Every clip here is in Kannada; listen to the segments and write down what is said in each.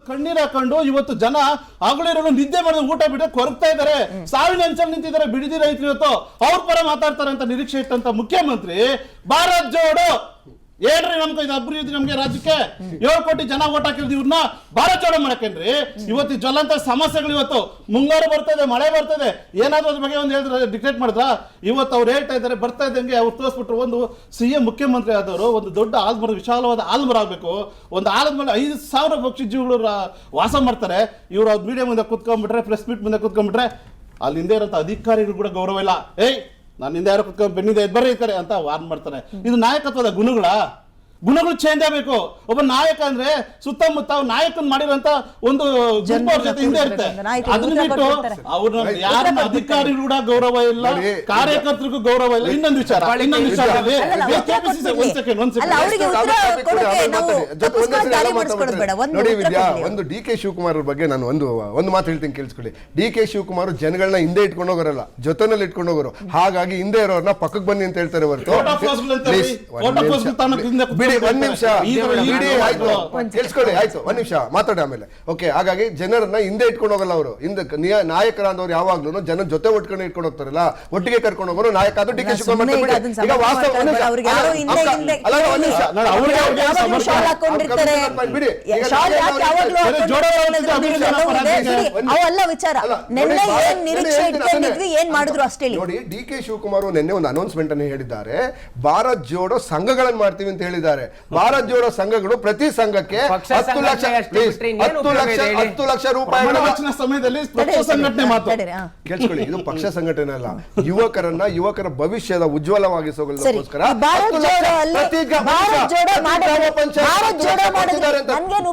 ಕಣ್ಣೀರ್ ಹಾಕೊಂಡು ಇವತ್ತು ಜನ ಹಗಲಿರೋರು ನಿದ್ದೆ ಮಾಡಿದ ಊಟ ಬಿಟ್ಟರೆ ಕೊರಗ್ತಾ ಇದ್ದಾರೆ, ಸಾವಿನ ಅಂಚಲ್ಲಿ ನಿಂತಿದ್ದಾರೆ ಬಿಡದಿ ರೈತರು. ಇವತ್ತು ಅವ್ರ ಪರ ಮಾತಾಡ್ತಾರೆ ಅಂತ ನಿರೀಕ್ಷೆ ಇಟ್ಟಂತ ಮುಖ್ಯಮಂತ್ರಿ ಭಾರತ್ ಜೋಡೋ ಏನ್ರಿ ನಮ್ಗೆ ಇದು ಅಭಿವೃದ್ಧಿ, ನಮ್ಗೆ ರಾಜ್ಯಕ್ಕೆ 7 ಕೋಟಿ ಜನ ಓಟ್ ಹಾಕಿರ್ತೀವಿ, ಇವ್ರನ್ನ ಭಾರತ್ ಜೋಡೋ ಮಾಡಕೇನ್ರಿ. ಇವತ್ತು ಜ್ವಲಂತ ಸಮಸ್ಯೆಗಳು, ಇವತ್ತು ಮುಂಗಾರು ಬರ್ತದೆ, ಮಳೆ ಬರ್ತದೆ, ಏನಾದ್ರು ಅದ್ರ ಬಗ್ಗೆ ಒಂದು ಹೇಳಿದ್ರೆ ಡಿಕ್ಲೇಟ್ ಮಾಡಿದ್ರ. ಇವತ್ತು ಅವ್ರು ಹೇಳ್ತಾ ಇದ್ದಾರೆ ಬರ್ತಾ ಇದ್ದಂಗೆ ಅವ್ರು ತೋರಿಸ್ಬಿಟ್ರು. ಒಂದು CM ಮುಖ್ಯಮಂತ್ರಿ ಆದವರು ಒಂದು ದೊಡ್ಡ ಆಲ್ಮರ, ವಿಶಾಲವಾದ ಆಲ್ಮರ ಆಗ್ಬೇಕು. ಒಂದು ಆಲದ ಮೇಲೆ 5,000 ಪಕ್ಷಿ ಜೀವಿಗಳು ವಾಸ ಮಾಡ್ತಾರೆ. ಇವ್ರು ಅವ್ರು ಮೀಡಿಯಾ ಮುಂದೆ ಕುತ್ಕೊಂಡ್ಬಿಟ್ರೆ, ಪ್ರೆಸ್ ಮೀಟ್ ಮುಂದೆ ಕುತ್ಕೊಂಡ್ಬಿಟ್ರೆ ಅಲ್ಲಿ ಹಿಂದೆ ಇರೋಂಥ ಅಧಿಕಾರಿಗಳು ಕೂಡ ಗೌರವ ಇಲ್ಲ. ನಾನು ಹಿಂದೆ ಯಾರು ಕುತ್ಕೊಂಡು ಬೆನ್ನಿದೆ ಬರ್ರಿ ಈ ಕಡೆ ಅಂತ ವಾರ್ನ್ ಮಾಡ್ತಾರೆ. ಇದು ನಾಯಕತ್ವದ ಗುಣಗಳು ಚೇಂಜ್ ಆಗಬೇಕು. ಒಬ್ಬ ನಾಯಕ ಅಂದ್ರೆ ಸುತ್ತಮುತ್ತ ನಾಯಕನ್ ಮಾಡಿರುವಂತ ಒಂದು ಅವ್ರ ಜೊತೆ ಹಿಂದೆ ಇರುತ್ತೆ. ಅದನ್ನ ಬಿಟ್ಟು ಅವ್ರ ಯಾರ ಅಧಿಕಾರಿಗಳು ಕೂಡ ಗೌರವ ಇಲ್ಲ, ಕಾರ್ಯಕರ್ತರಿಗೂ ಗೌರವ ಇಲ್ಲ. ಇನ್ನೊಂದು ವಿಚಾರದಲ್ಲಿ ನೋಡಿ ವಿದ್ಯಾ, ಒಂದು DK ಶಿವಕುಮಾರ್ ಬಗ್ಗೆ ನಾನು ಒಂದು ಮಾತು ಹೇಳ್ತೀನಿ, ಕೇಳಿಸ್ಕೊಳ್ಳಿ. DK ಶಿವಕುಮಾರ್ ಜನಗಳನ್ನ ಹಿಂದೆ ಇಟ್ಕೊಂಡು ಹೋಗೋರಲ್ಲ, ಜೊತೆನಲ್ಲಿ ಇಟ್ಕೊಂಡು ಹೋಗೋರು. ಹಾಗಾಗಿ ಹಿಂದೆ ಇರೋರ್ನ ಪಕ್ಕಕ್ಕೆ ಬನ್ನಿ ಅಂತ ಹೇಳ್ತಾರೆ ಹೊರತು. ಒಂದ್ ನಿಮಿಷ ಕೇಳಿಸ್ಕೊಳ್ಳಿ, ಆಯ್ತು, ಒಂದ್ ನಿಮಿಷ ಮಾತಾಡಿ ಆಮೇಲೆ. ಓಕೆ, ಹಾಗಾಗಿ ಜನರನ್ನ ಹಿಂದೆ ಇಟ್ಕೊಂಡು ಹೋಗಲ್ಲ ಅವರು. ಹಿಂದೆ ನಾಯಕರಾದವ್ರು ಯಾವಾಗ್ಲೂ ಜನ ಜೊತೆ ಒಟ್ಕೊಂಡು ಇಟ್ಕೊಂಡು ಹೋಗ್ತಾರಲ್ಲ, ಒಟ್ಟಿಗೆ ಕರ್ಕೊಂಡು ಹೋಗೋರು ನಾಯಕ. ಅದು DK ಶಿವಕುಮಾರ್. ಈಗ ವಾಸ್ತವ ನೋಡಿ, DK ಶಿವಕುಮಾರ್ ನಿನ್ನೆ ಒಂದು ಅನೌನ್ಸ್ಮೆಂಟ್ ಅನ್ನು ಹೇಳಿದ್ದಾರೆ. ಭಾರತ್ ಜೋಡೋ ಸಂಘಗಳನ್ನು ಮಾಡ್ತೀವಿ ಅಂತ ಹೇಳಿದ್ದಾರೆ. ಭಾರತ್ ಜೋಡೋ ಸಂಘಗಳು ಪ್ರತಿ ಸಂಘಕ್ಕೆ 10 ಲಕ್ಷ ರೂಪಾಯಿ ಸಮಯದಲ್ಲಿ ಸಂಘಟನೆ ಮಾತು ಕೇಳಿಸ್ಕೊಳ್ಳಿ. ಇದು ಪಕ್ಷ ಸಂಘಟನೆ ಅಲ್ಲ, ಯುವಕರ ಭವಿಷ್ಯದ ಉಜ್ವಲವಾಗಿಸೋಗೋಸ್ಕರ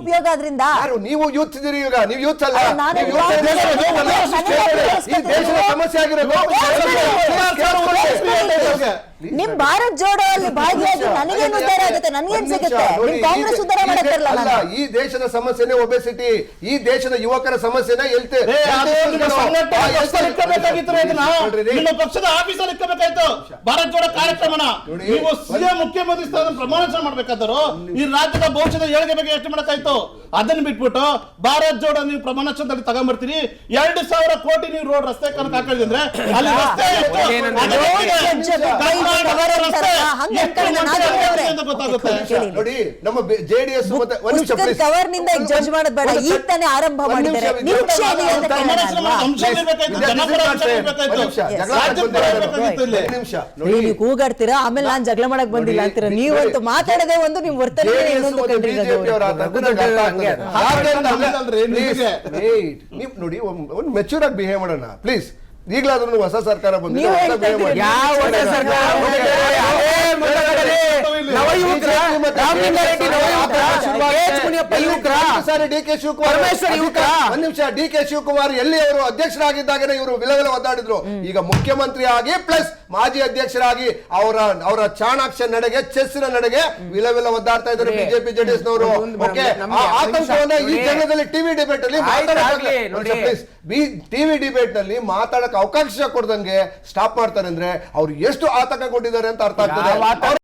ಉಪಯೋಗ ಅದರಿಂದ. ನೀವು ಯೂತ್ ಇದ್ದೀರಿ, ಈಗ ನೀವು ಯೂತ್ ಅಲ್ಲ, ಈ ದೇಶದ ಸಮಸ್ಯೆ ಆಗಿರೋದು. ನಿಮ್ ಭಾರತ್ ಜೋಡೋ ಅಲ್ಲಿ ಭಾಗಿಯಾಗಿ ನನಗೇನು ಉದ್ಧಾರ ಆಗುತ್ತೆ, ನನಗೇನ್ ಸಿಗುತ್ತೆ? ಕಾಂಗ್ರೆಸ್ ಉದ್ಧಾರ ಮಾಡಕ್ಕಿರಲ್ಲ. ಈ ದೇಶದ ಸಮಸ್ಯೆನೇ ಒಬೆಸಿಟಿ, ಈ ದೇಶದ ಯುವಕರ ಸಮಸ್ಯೆನೇ ಪಕ್ಷದ ಆಫೀಸಲ್ಲಿ ಇಕ್ಕಬೇಕಾಯ್ತು ಭಾರತ್ ಜೋಡೋ ಕಾರ್ಯಕ್ರಮನ. ನೀವು CM ಮುಖ್ಯಮಂತ್ರಿ ಸ್ಥಾನ ಪ್ರಮಾಣ ಮಾಡಬೇಕಾದ್ರು ಈ ರಾಜ್ಯದ ಭವಿಷ್ಯದ ಏಳಿಗೆ ಬಗ್ಗೆ ಎಷ್ಟು ಮಾಡಕ್ಕಾಯ್ತು? ಅದನ್ನ ಬಿಟ್ಬಿಟ್ಟು ಭಾರತ್ ಜೋಡೋ ನೀವು ಪ್ರಮಾಣದಲ್ಲಿ ತಗೊಂಡ್ಬರ್ತೀರಿ. 2,000 ಕೋಟಿ ನೀವು ರೋಡ್ ರಸ್ತೆ ಕನಕ ಹಾಕಿದ್ರೆ ಅಲ್ಲಿ ರಸ್ತೆ ನೋಡಿ. ನಮ್ಮ JDS ಕವರ್ ನಿಂದ ಜಡ್ಜ್ ಮಾಡೋದು ಬೇಡ, ಈಗ ತಾನೇ ಆರಂಭ ಮಾಡಿದ್ದಾರೆ. ನೀವು ಕೂಗಾಡ್ತೀರಾ, ಆಮೇಲೆ ನಾನ್ ಜಗಳ ಮಾಡಕ್ ಬಂದಿಲ್ಲ ಅಂತೀರ. ನೀವಂತೂ ಮಾತಾಡದೆ ಒಂದು, ನಿಮ್ ವರ್ತನೆ ನೋಡಿ. ಒಂದು ಮೆಚೂರ್ ಆಗಿ ಬಿಹೇವ್ ಮಾಡೋಣ ಪ್ಲೀಸ್. ಈಗಲಾದ್ರೂ ಹೊಸ ಸರ್ಕಾರ ಬಂದಿದೆ. DK ಶಿವಕುಮಾರ್ ಎಲ್ಲಿ ಅವರು ಅಧ್ಯಕ್ಷರಾಗಿದ್ದಾಗನೇ ಇವರು ವಿಲವಿಲ ಒದ್ದಾಡಿದ್ರು. ಈಗ ಮುಖ್ಯಮಂತ್ರಿ ಆಗಿ ಪ್ಲಸ್ ಮಾಜಿ ಅಧ್ಯಕ್ಷರಾಗಿ ಅವರ ಚಾಣಾಕ್ಷ ನಡೆಗೆ, ಚೆಸ್ಸಿನ ನಡೆಗೆ ವಿಲವಿಲ ಒದ್ದಾಡ್ತಾ ಇದ್ದಾರೆ ಬಿಜೆಪಿ JDS ನವರು. ಓಕೆ, ಆತಂಕವನ್ನ ಈ ಜನದಲ್ಲಿ ಟಿವಿ ಡಿಬೇಟ್ ಅಲ್ಲಿ ಮಾತಾಡಕ್ಕೆ ಅವಕಾಶ ಕೊಡ್ದಂಗೆ ಸ್ಟಾಪ್ ಮಾಡ್ತಾರೆ ಅಂದ್ರೆ ಅವ್ರು ಎಷ್ಟು ಆತಂಕ ಕೊಟ್ಟಿದ್ದಾರೆ ಅಂತ ಅರ್ಥ ಆಗ್ತದೆ.